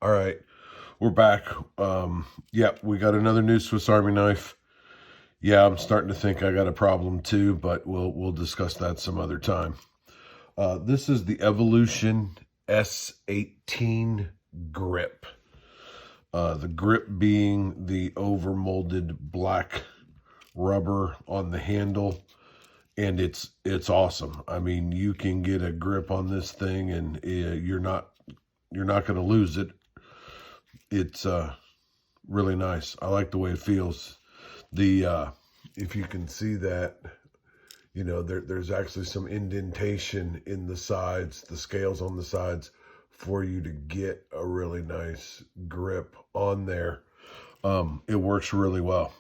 All right, we're back. Yeah, we got another new Swiss Army knife. Yeah, I'm starting to think I got a problem too, but we'll discuss that some other time. This is the Evolution S18 grip. The grip being the overmolded black rubber on the handle, and it's awesome. I mean, you can get a grip on this thing, and you're not going to lose it. It's really nice. I like the way it feels. The if you can see that, you know, there's actually some indentation in the sides, the scales on the sides, for you to get a really nice grip on there. It works really well.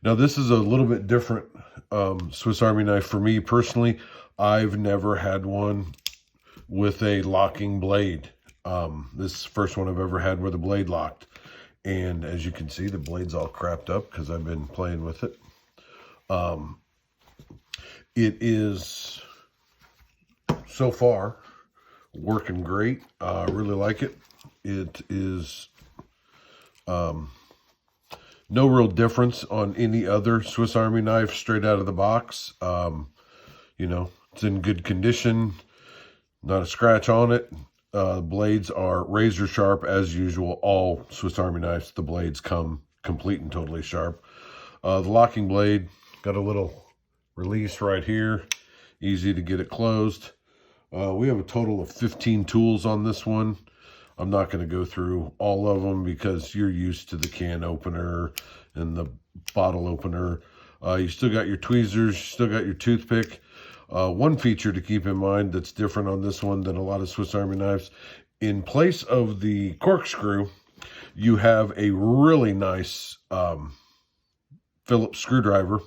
Now, this is a little bit different Swiss Army knife for me personally. I've never had one with a locking blade. This is the first one I've ever had where the blade locked. And as you can see, the blade's all crapped up because I've been playing with it. It is, so far, working great. I really like it. It is no real difference on any other Swiss Army knife straight out of the box. You know, it's in good condition, not a scratch on it. Blades are razor sharp as usual. All Swiss Army knives, the blades come complete and totally sharp. The locking blade got a little release right here, easy to get it closed. We have a total of 15 tools on this one. I'm not going to go through all of them because you're used to the can opener and the bottle opener. You still got your tweezers, you still got your toothpick. One feature to keep in mind that's different on this one than a lot of Swiss Army knives, in place of the corkscrew, you have a really nice Phillips screwdriver.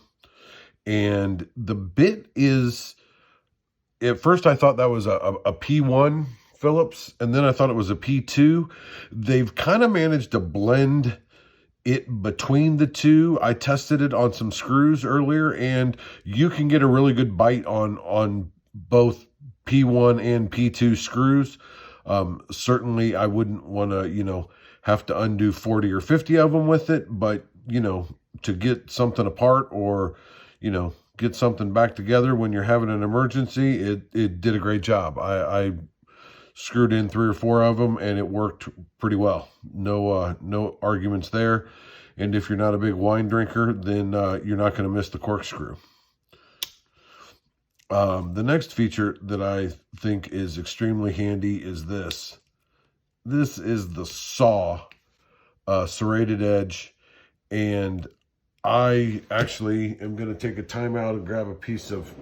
And the bit is, at first I thought that was a P1 Phillips, and then I thought it was a P2. They've kind of managed to blend it between the two. I tested it on some screws earlier, and you can get a really good bite on both P1 and P2 screws. Certainly I wouldn't want to, you know, have to undo 40 or 50 of them with it, but, you know, to get something apart or, you know, get something back together when you're having an emergency, it did a great job. I screwed in 3 or 4 of them, and it worked pretty well. No arguments there. And if you're not a big wine drinker, then you're not going to miss the corkscrew. The next feature that I think is extremely handy is this. This is the saw, serrated edge, and I actually am going to take a time out and grab a piece of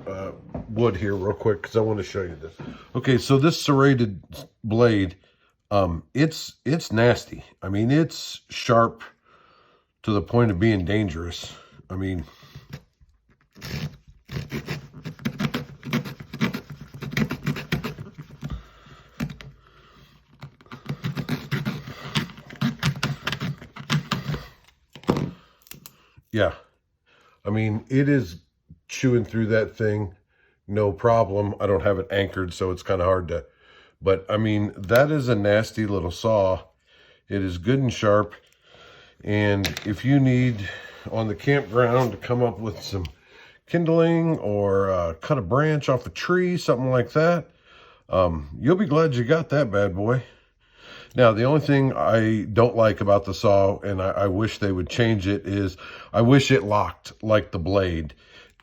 wood here real quick because I want to show you this. Okay, so this serrated blade, it's nasty. I mean, it's sharp to the point of being dangerous. I mean, yeah. I mean, it is chewing through that thing, no problem. I don't have it anchored, so it's kind of hard to, but I mean, that is a nasty little saw. It is good and sharp. And if you need on the campground to come up with some kindling or cut a branch off a tree, something like that, you'll be glad you got that bad boy. Now, the only thing I don't like about the saw, and I wish they would change it, is I wish it locked like the blade.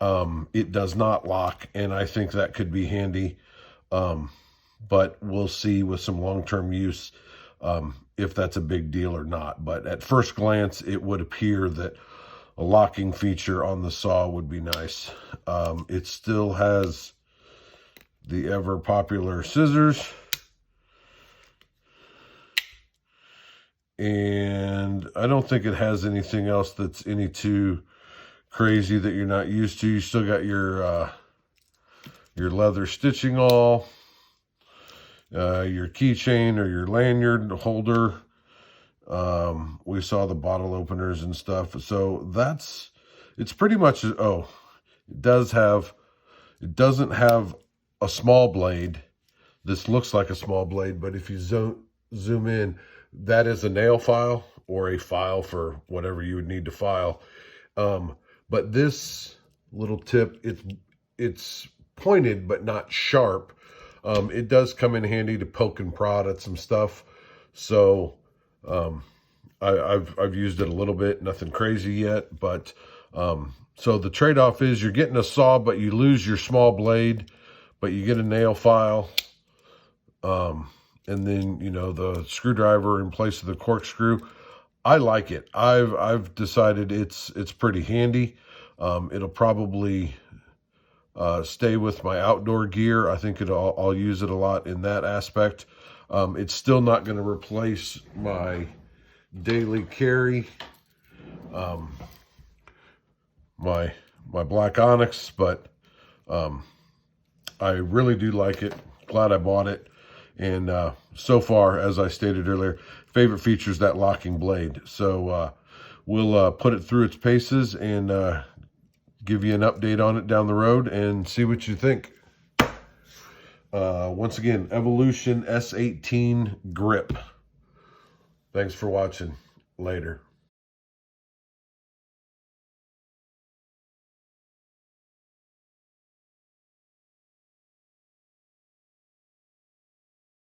It does not lock, and I think that could be handy. But we'll see with some long-term use if that's a big deal or not. But at first glance, it would appear that a locking feature on the saw would be nice. It still has the ever popular scissors. And I don't think it has anything else that's any too crazy that you're not used to. You still got your leather stitching awl, your keychain or your lanyard holder. We saw the bottle openers and stuff. So it's pretty much, it doesn't have a small blade. This looks like a small blade, but if you zoom in, that is a nail file or a file for whatever you would need to file. But this little tip, it's pointed but not sharp. It does come in handy to poke and prod at some stuff. So I've used it a little bit, nothing crazy yet, but so the trade-off is you're getting a saw, but you lose your small blade, but you get a nail file, and then, you know, the screwdriver in place of the corkscrew. I like it. I've decided it's pretty handy. It'll probably stay with my outdoor gear. I think I'll use it a lot in that aspect. It's still not going to replace my daily carry, my black onyx, but I really do like it. Glad I bought it. And so far, as I stated earlier, favorite feature is that locking blade. So we'll put it through its paces and give you an update on it down the road and see what you think. Once again, Evolution S18 grip. Thanks for watching. Later.